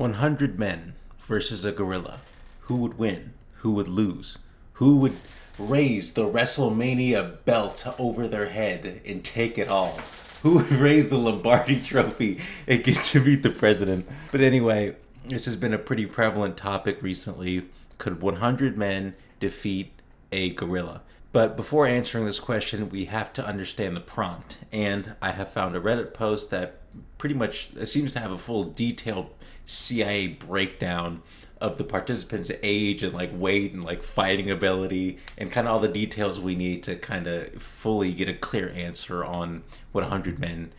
100 men versus a gorilla. Who would win? Who would lose? Who would raise the WrestleMania belt over their head and take it all? Who would raise the Lombardi trophy and get to meet the president? But anyway, this has been a pretty prevalent topic recently. Could 100 men defeat a gorilla? But before answering this question, we have to understand the prompt. And I have found a Reddit post that pretty much seems to have a full detailed CIA breakdown of the participants' age and like weight and like fighting ability and kind of all the details we need to kind of fully get a clear answer on what 100 men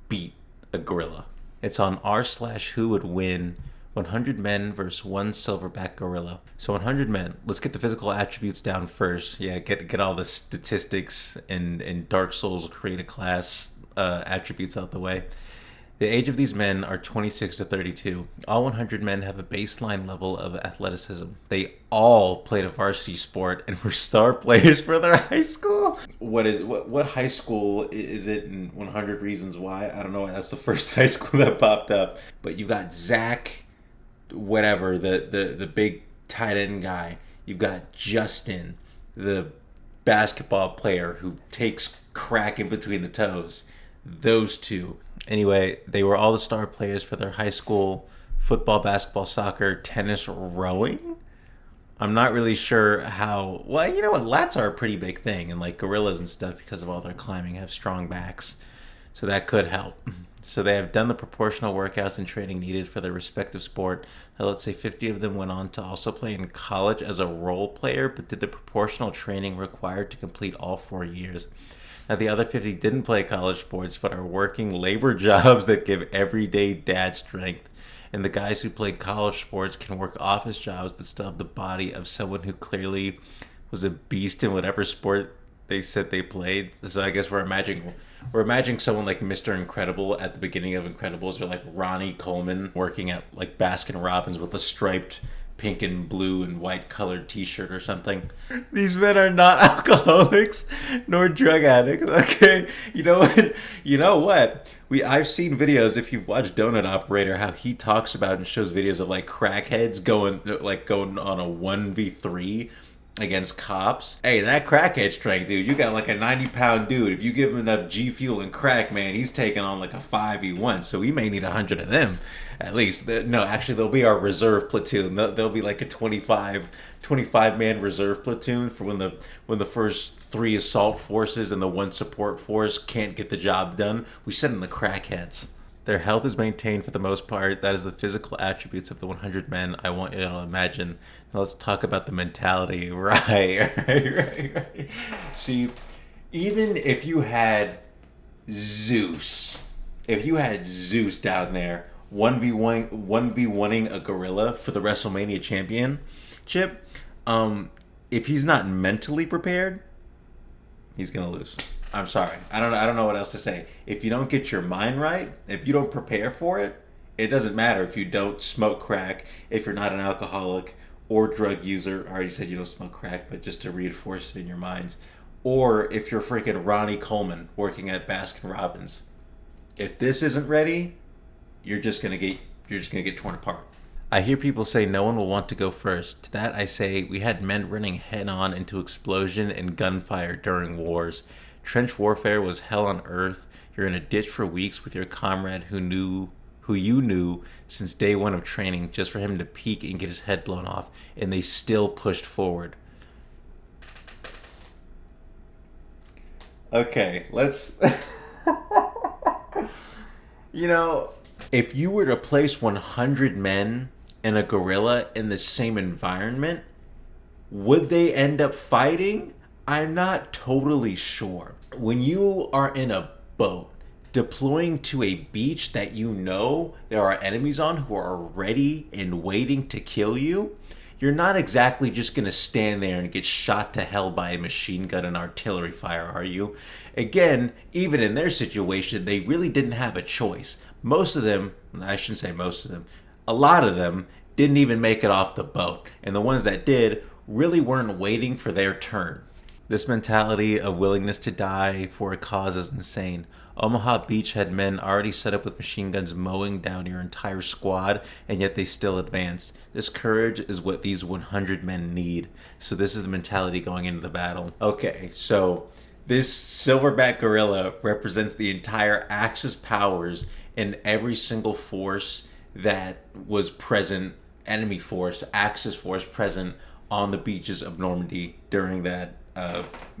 beat a gorilla. It's on r/who would win 100 men versus one silverback gorilla. So 100 men. Let's get the physical attributes down first. Yeah, get all the statistics and Dark Souls create a class attributes out the way. The age of these men are 26 to 32. All 100 men have a baseline level of athleticism. They all played a varsity sport and were star players for their high school. What high school is it in 100 Reasons Why? I don't know. That's the first high school that popped up. But you got Zach, whatever, the big tight end guy. You've got Justin, the basketball player who takes crack in between the toes. Those two. Anyway, they were all the star players for their high school: football, basketball, soccer, tennis, rowing. I'm not really sure how. Well, you know what? Lats are a pretty big thing, and like gorillas and stuff, because of all their climbing, have strong backs. So that could help. So they have done the proportional workouts and training needed for their respective sport. Now, let's say 50 of them went on to also play in college as a role player, but did the proportional training required to complete all 4 years. Now, the other 50 didn't play college sports, but are working labor jobs that give everyday dad strength. And the guys who played college sports can work office jobs, but still have the body of someone who clearly was a beast in whatever sport they said they played. So I guess we're imagining someone like Mr. Incredible at the beginning of Incredibles, or like Ronnie Coleman working at like Baskin Robbins with a striped pink and blue and white colored t-shirt or something. These men are not alcoholics nor drug addicts, okay? You know what? I've seen videos, if you've watched Donut Operator, how he talks about and shows videos of like crackheads going on a 1v3 against cops. Hey, that crackhead strength, dude, you got like a 90-pound dude. If you give him enough G Fuel and crack, man, he's taking on like a 5v1. So we may need 100 of them at least. No, actually, they'll be our reserve platoon. They'll be like a 25 man reserve platoon for when the first 3 assault forces and the 1 support force can't get the job done. We send in the crackheads. Their health is maintained for the most part. That is the physical attributes of the 100 men. I want you to imagine. Now let's talk about the mentality. Right. See, even if you had Zeus down there, 1v1ing a gorilla for the WrestleMania championship, if he's not mentally prepared, he's gonna lose. I'm sorry. I don't know what else to say. If you don't get your mind right, if you don't prepare for it, it doesn't matter if you don't smoke crack, if you're not an alcoholic or drug user. I already said you don't smoke crack, but just to reinforce it in your minds. Or if you're freaking Ronnie Coleman working at Baskin Robbins. If this isn't ready, you're just gonna get torn apart. I hear people say no one will want to go first. To that I say we had men running head on into explosion and gunfire during wars. Trench warfare was hell on earth. You're in a ditch for weeks with your comrade who you knew since day one of training, just for him to peek and get his head blown off, and they still pushed forward. Okay, let's... if you were to place 100 men and a gorilla in the same environment, would they end up fighting? I'm not totally sure. When you are in a boat deploying to a beach that you know there are enemies on who are ready and waiting to kill you, you're not exactly just going to stand there and get shot to hell by a machine gun and artillery fire, are you? Again, even in their situation, they really didn't have a choice. Most of them, I shouldn't say most of them, a lot of them didn't even make it off the boat. And the ones that did really weren't waiting for their turn. This mentality of willingness to die for a cause is insane. Omaha Beach had men already set up with machine guns mowing down your entire squad, and yet they still advanced. This courage is what these 100 men need. So this is the mentality going into the battle. Okay, so this silverback gorilla represents the entire Axis powers in every single force that was present, enemy force, Axis force present on the beaches of Normandy during that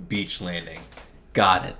beach landing. Got it.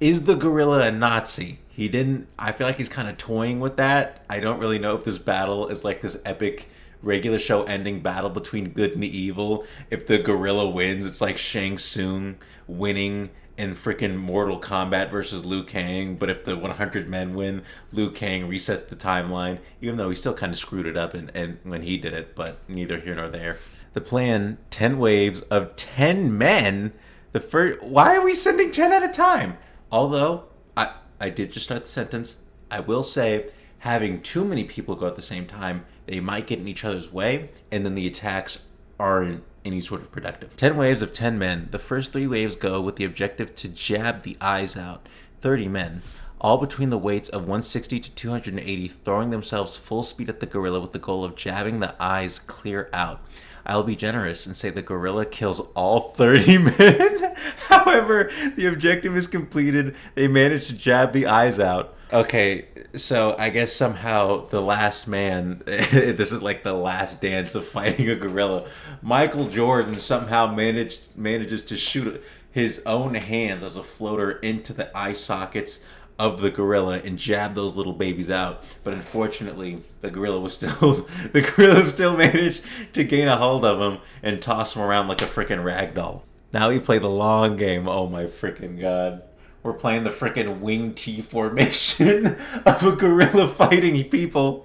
Is the gorilla a Nazi? He didn't. I feel like he's kind of toying with that. I don't really know if this battle is like this epic regular show ending battle between good and evil. If the gorilla wins, it's like Shang Tsung winning in freaking Mortal Kombat versus Liu Kang. But if the 100 men win, Liu Kang resets the timeline, even though he still kind of screwed it up and when he did it, but neither here nor there. The plan, 10 waves of 10 men. The first, why are we sending 10 at a time? Although, I did just start the sentence, I will say, having too many people go at the same time, they might get in each other's way, and then the attacks aren't any sort of productive. 10 waves of 10 men. The first 3 waves go with the objective to jab the eyes out. 30 men, all between the weights of 160 to 280, throwing themselves full speed at the gorilla with the goal of jabbing the eyes clear out. I'll be generous and say the gorilla kills all 30 men. However, the objective is completed. They manage to jab the eyes out. Okay, so I guess somehow the last man, this is like the last dance of fighting a gorilla. Michael Jordan somehow manages to shoot his own hands as a floater into the eye sockets of the gorilla and jab those little babies out. But unfortunately, the gorilla still managed to gain a hold of him and toss him around like a freaking rag doll. Now we play the long game. Oh my freaking god. We're playing the freaking wing T formation of a gorilla fighting people.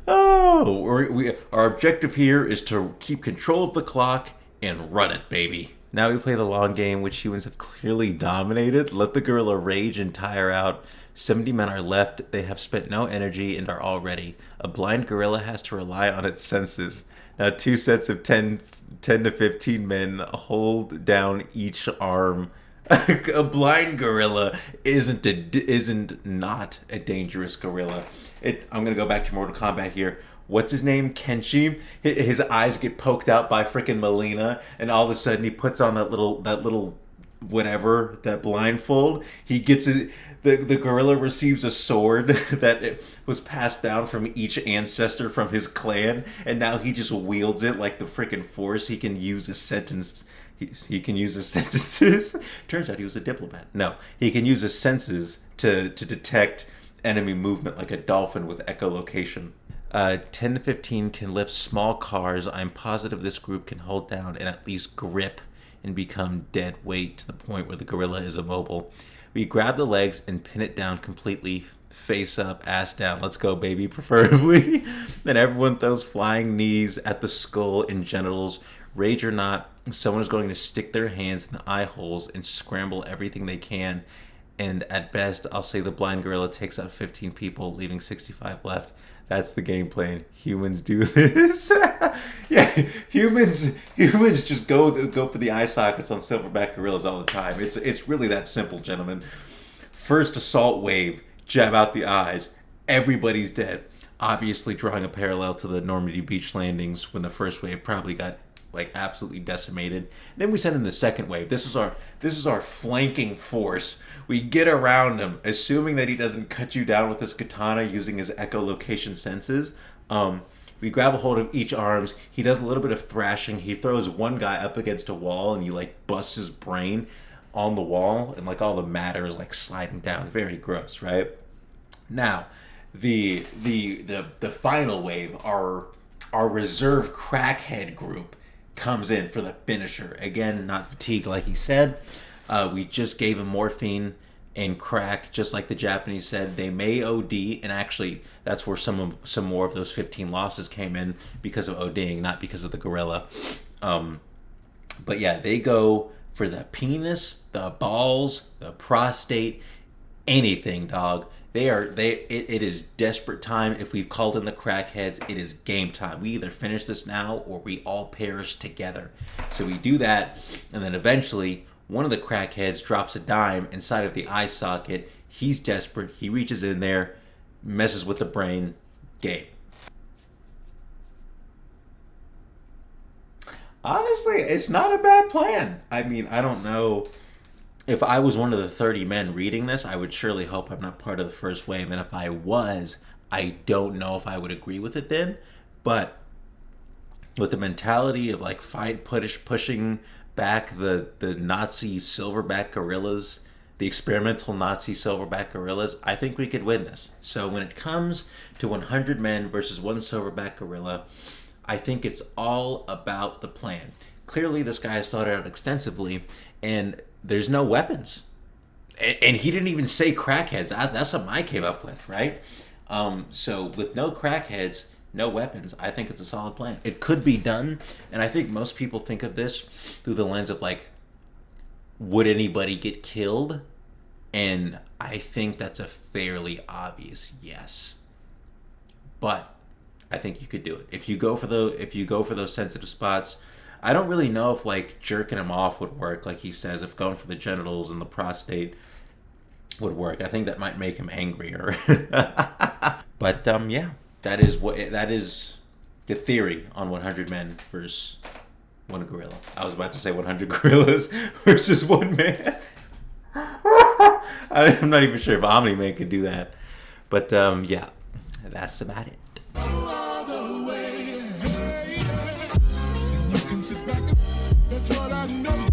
Oh, our objective here is to keep control of the clock and run it, baby. Now we play the long game, which humans have clearly dominated. Let the gorilla rage and tire out. 70 men are left. They have spent no energy and are all ready. A blind gorilla has to rely on its senses. Now 2 sets of 10 to 15 men hold down each arm. A blind gorilla isn't not a dangerous gorilla. I'm gonna go back to Mortal Kombat here. What's his name? Kenshi. His eyes get poked out by freaking Melina, and all of a sudden he puts on that little whatever, that blindfold. He gets it. The gorilla receives a sword that was passed down from each ancestor from his clan, and now he just wields it like the freaking Force. He can use his sentence. He can use his senses. Turns out he was a diplomat. No, he can use his senses to detect enemy movement like a dolphin with echolocation. 10 to 15 can lift small cars. I'm positive this group can hold down and at least grip and become dead weight to the point where the gorilla is immobile. We grab the legs and pin it down completely, face up, ass down. Let's go, baby, preferably. Then everyone throws flying knees at the skull and genitals. Rage or not, someone is going to stick their hands in the eye holes and scramble everything they can. And at best, I'll say the blind gorilla takes out 15 people, leaving 65 left. That's the game plan. Humans do this. Yeah, humans just go for the eye sockets on silverback gorillas all the time. It's really that simple, gentlemen. First assault wave, jab out the eyes. Everybody's dead. Obviously, drawing a parallel to the Normandy beach landings when the first wave probably got like absolutely decimated. Then we send in the second wave. This is our flanking force. We get around him, assuming that he doesn't cut you down with his katana using his echolocation senses. We grab a hold of each arms. He does a little bit of thrashing. He throws one guy up against a wall, and you like bust his brain on the wall, and like all the matter is like sliding down. Very gross, right? Now, the final wave, our reserve crackhead group comes in for the finisher. Again, not fatigue like he said. We just gave him morphine and crack, just like the Japanese said. They may OD, and actually that's where some more of those 15 losses came in because of ODing, not because of the gorilla. But yeah, they go for the penis, the balls, the prostate, anything, dog. It is desperate time. If we've called in the crackheads, it is game time. We either finish this now or we all perish together. So we do that, and then eventually One of the crackheads drops a dime inside of the eye socket. He's desperate. He reaches in there, messes with the brain. Game. Honestly, it's not a bad plan. I mean, I don't know. If I was one of the 30 men reading this, I would surely hope I'm not part of the first wave. And if I was, I don't know if I would agree with it then. But with the mentality of like pushing back the Nazi silverback gorillas, the experimental Nazi silverback gorillas, I think we could win this. So when it comes to 100 men versus one silverback gorilla, I think it's all about the plan. Clearly, this guy has thought it out extensively, and there's no weapons. And he didn't even say crackheads. That's something I came up with, right? So with no crackheads, no weapons, I think it's a solid plan. It could be done, and I think most people think of this through the lens of like, would anybody get killed? And I think that's a fairly obvious yes. But I think you could do it. If you go for those sensitive spots, I don't really know if like jerking him off would work, like he says, if going for the genitals and the prostate would work. I think that might make him angrier. But yeah, that is the theory on 100 men versus one gorilla. I was about to say 100 gorillas versus one man. I'm not even sure if Omni Man could do that. But yeah, that's about it. That's what I know.